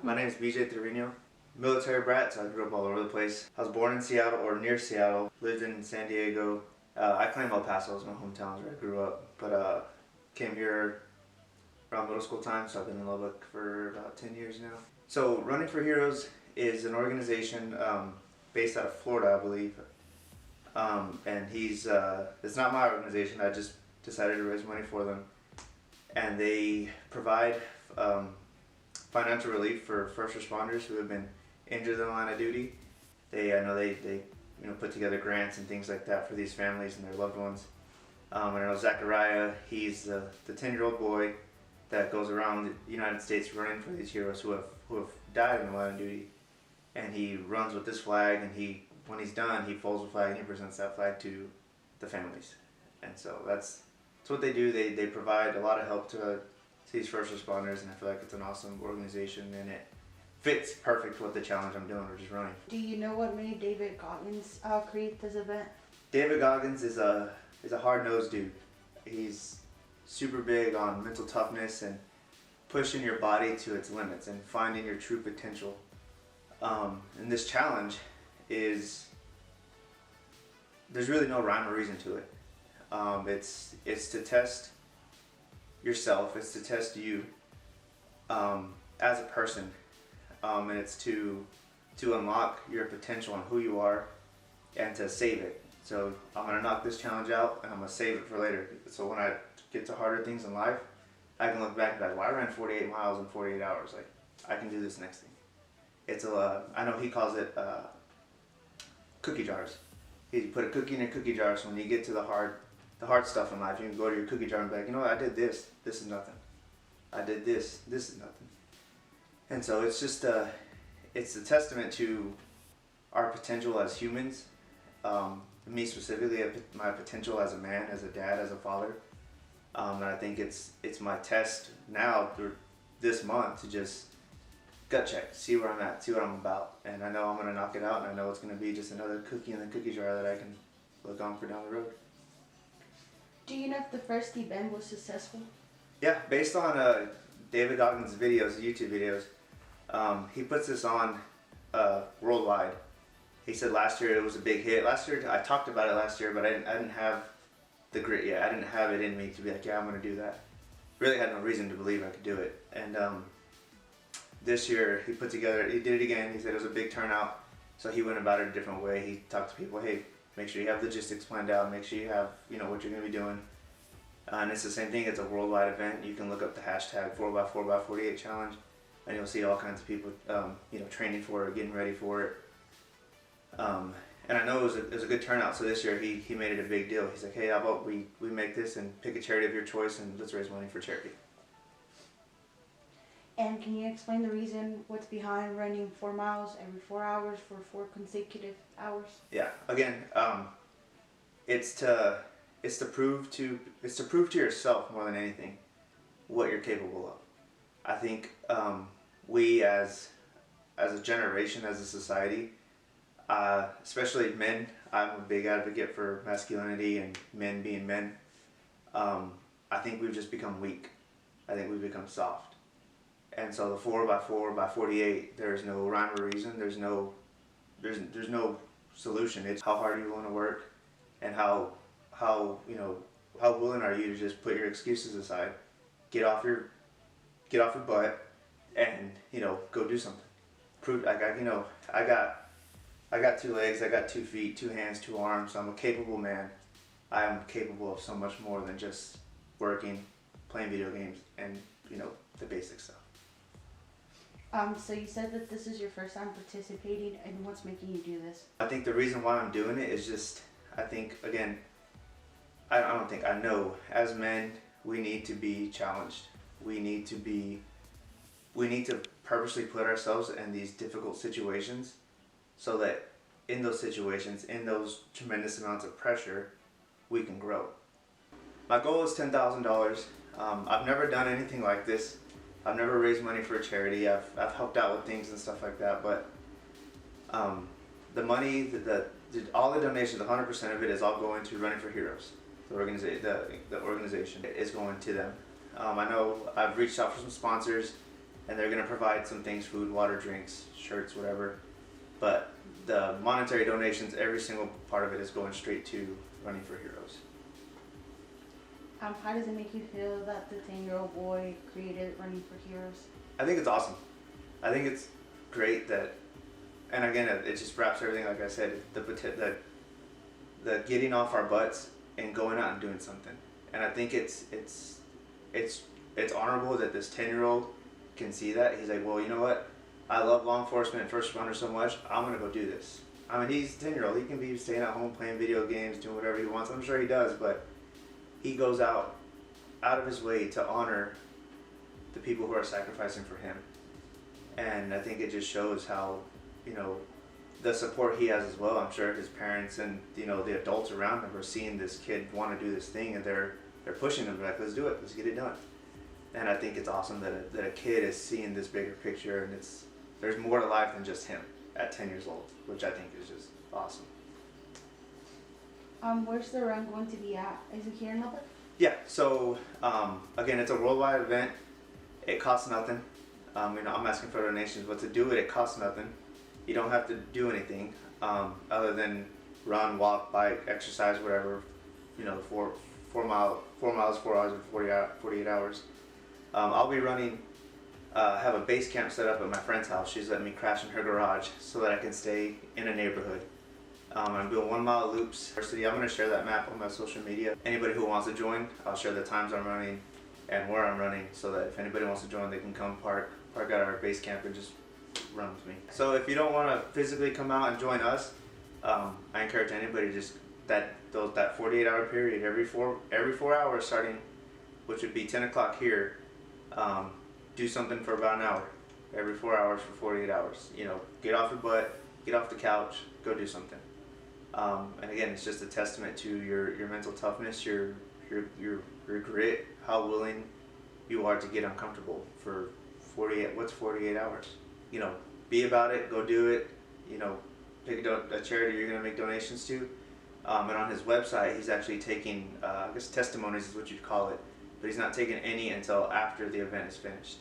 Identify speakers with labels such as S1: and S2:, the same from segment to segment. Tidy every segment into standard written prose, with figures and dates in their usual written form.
S1: My name is Trevino. Military brat, so I grew up all over the place. I was born in Seattle, or near Seattle. Lived in San Diego. I claim El Paso as my hometown where I grew up, but came here around middle school time, so I've been in Lubbock for about 10 years now. So Running for Heroes is an organization based out of Florida, I believe. And it's not my organization, I just decided to raise money for them. And they provide financial relief for first responders who have been injured in the line of duty. I know they put together grants and things like that for these families and their loved ones. I know Zachariah, he's the 10-year-old boy that goes around the United States running for these heroes who have died in the line of duty. And he runs with this flag, and when he's done, he folds the flag and he presents that flag to the families. And so that's what they do. They provide a lot of help to these first responders, and I feel like it's an awesome organization, and it fits perfect with the challenge I'm doing, which is running.
S2: Do you know what made David Goggins create this event?
S1: David Goggins is a hard-nosed dude. He's super big on mental toughness and pushing your body to its limits and finding your true potential. And this challenge there's really no rhyme or reason to it. It's to test yourself. It's to test you as a person, and it's to unlock your potential and who you are, and to save it. So I'm gonna knock this challenge out, and I'm gonna save it for later. So when I get to harder things in life, I can look back and be like, well, I ran 48 miles in 48 hours. Like, I can do this next thing. I know he calls it cookie jars. He put a cookie in a cookie jar, so when you get to the hard stuff in life, you can go to your cookie jar and be like, you know what, I did this is nothing. I did this is nothing. And so it's just it's a testament to our potential as humans, me specifically, my potential as a man, as a dad, as a father. And I think it's my test now through this month to just gut check, see where I'm at, see what I'm about. And I know I'm going to knock it out, and I know it's going to be just another cookie in the cookie jar that I can look on for down the road.
S2: Do you know if the first event was successful?
S1: Yeah, based on David Goggins' videos, YouTube videos, he puts this on worldwide. He said last year it was a big hit. Last year, I talked about it last year, but I didn't have the grit yet. I didn't have it in me to be like, yeah, I'm going to do that. Really had no reason to believe I could do it. And this year he did it again. He said it was a big turnout, so he went about it a different way. He talked to people, hey, make sure you have logistics planned out, make sure you have what you're going to be doing. And it's the same thing, it's a worldwide event. You can look up the hashtag 4x4x48 challenge, and you'll see all kinds of people training for it, getting ready for it. And I know it was a good turnout, so this year he made it a big deal. He's like, hey, how about we make this and pick a charity of your choice, and let's raise money for charity.
S2: And can you explain the reason, what's behind running 4 miles every 4 hours for 4 consecutive hours?
S1: Yeah, again, it's to prove to yourself more than anything what you're capable of. I think we as a generation, as a society, especially men, I'm a big advocate for masculinity and men being men. I think we've just become weak. I think we've become soft. And so the 4x4x48, there's no rhyme or reason. There's no solution. It's how hard you want to work, and how willing are you to just put your excuses aside, get off your butt, and go do something. Prove I got 2 legs, I got 2 feet, 2 hands, 2 arms. I'm a capable man. I am capable of so much more than just working, playing video games, and the basic stuff.
S2: So you said that this is your first time participating, and what's making you do this?
S1: I think the reason why I'm doing it is just, I think, again, I know as men, we need to be challenged. We need to purposely put ourselves in these difficult situations, so that in those situations, in those tremendous amounts of pressure, we can grow. My goal is $10,000. I've never done anything like this. I've never raised money for a charity. I've helped out with things and stuff like that, but the money, all the donations, 100% of it is all going to Running for Heroes. The organization is going to them. I know I've reached out for some sponsors. and they're going to provide some things, food, water, drinks, shirts, whatever. But the monetary donations, every single part of it is going straight to Running for Heroes.
S2: How does it make you feel that the 10-year-old boy created Running for Heroes?
S1: I think it's awesome. I think it's great that, and again, it just wraps everything, like I said, the getting off our butts and going out and doing something. And I think it's honorable that this 10-year-old can see that. He's like, well, you know what? I love law enforcement and first responders so much, I'm going to go do this. I mean, he's a 10-year-old. He can be staying at home playing video games, doing whatever he wants. I'm sure he does, but he goes out of his way to honor the people who are sacrificing for him. And I think it just shows how, the support he has as well. I'm sure his parents and, the adults around him are seeing this kid want to do this thing, and they're pushing him, like, let's do it, let's get it done. And I think it's awesome that a kid is seeing this bigger picture, and there's more to life than just him at 10 years old, which I think is just awesome.
S2: Where's the run going to be at? Is it here in Lubbock?
S1: Yeah, so again, it's a worldwide event. It costs nothing. I'm asking for donations, but to do it, it costs nothing. You don't have to do anything other than run, walk, bike, exercise, whatever. 4 miles, 4 hours, and 48 hours. I'll be running. Have a base camp set up at my friend's house. She's letting me crash in her garage so that I can stay in a neighborhood. I'm doing 1 mile loops. I'm going to share that map on my social media. Anybody who wants to join, I'll share the times I'm running and where I'm running, so that if anybody wants to join, they can come park at our base camp and just run with me. So if you don't want to physically come out and join us, I encourage anybody to just that 48-hour period, every four hours starting, which would be 10 o'clock here, do something for about an hour. Every 4 hours for 48 hours. Get off your butt, get off the couch, go do something. And again, it's just a testament to your mental toughness, your grit, how willing you are to get uncomfortable for 48 hours. Be about it, go do it. Pick a charity you're going to make donations to. And on his website, he's actually taking, I guess testimonies is what you'd call it, but he's not taking any until after the event is finished.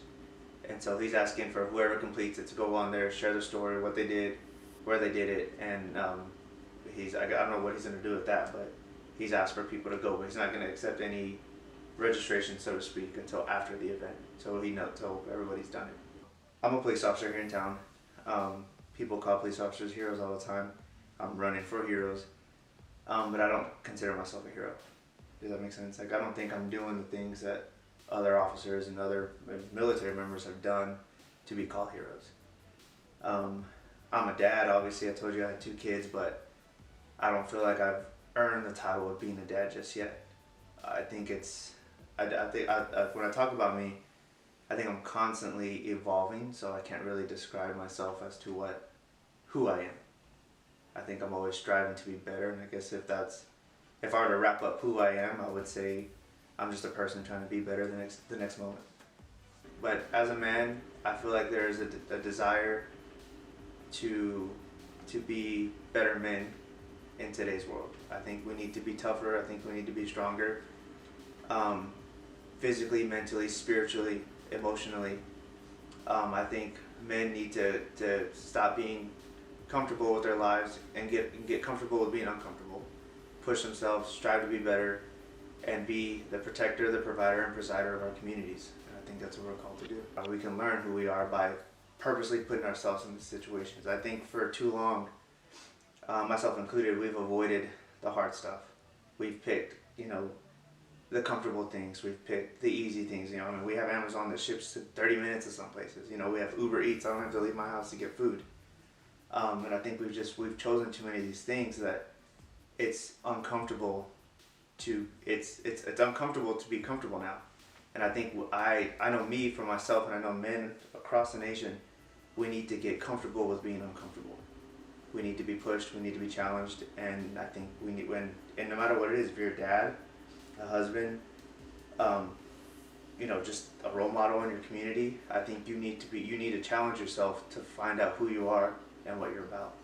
S1: And so he's asking for whoever completes it to go on there, share the story, what they did, where they did it, and I don't know what he's going to do with that, but he's asked for people to go, but he's not going to accept any registration, so to speak, until after the event, so everybody's done it. I'm a police officer here in town. People call police officers heroes all the time. I'm running for heroes, but I don't consider myself a hero. Does that make sense? Like, I don't think I'm doing the things that other officers and other military members have done to be called heroes. I'm a dad, obviously. I told you I had 2 kids, but I don't feel like I've earned the title of being a dad just yet. I think when I talk about me, I think I'm constantly evolving, so I can't really describe myself as to who I am. I think I'm always striving to be better, and I guess if I were to wrap up who I am, I would say I'm just a person trying to be better the next moment. But as a man, I feel like there is a desire to be better men in today's world. I think we need to be tougher. I think we need to be stronger, physically, mentally, spiritually, emotionally. I think men need to stop being comfortable with their lives and get comfortable with being uncomfortable. Push themselves, strive to be better, and be the protector, the provider, and presider of our communities. And I think that's what we're called to do. We can learn who we are by purposely putting ourselves in these situations. I think for too long, myself included, we've avoided the hard stuff. We've picked, the comfortable things. We've picked the easy things. We have Amazon that ships to 30 minutes to some places. We have Uber Eats. I don't have to leave my house to get food. And I think we've chosen too many of these things that it's uncomfortable it's uncomfortable to be comfortable now. And I think I know me for myself, and I know men across the nation, we need to get comfortable with being uncomfortable. We need to be pushed, we need to be challenged, and I think and no matter what it is, if you're a dad, a husband, just a role model in your community, I think you need to challenge yourself to find out who you are and what you're about.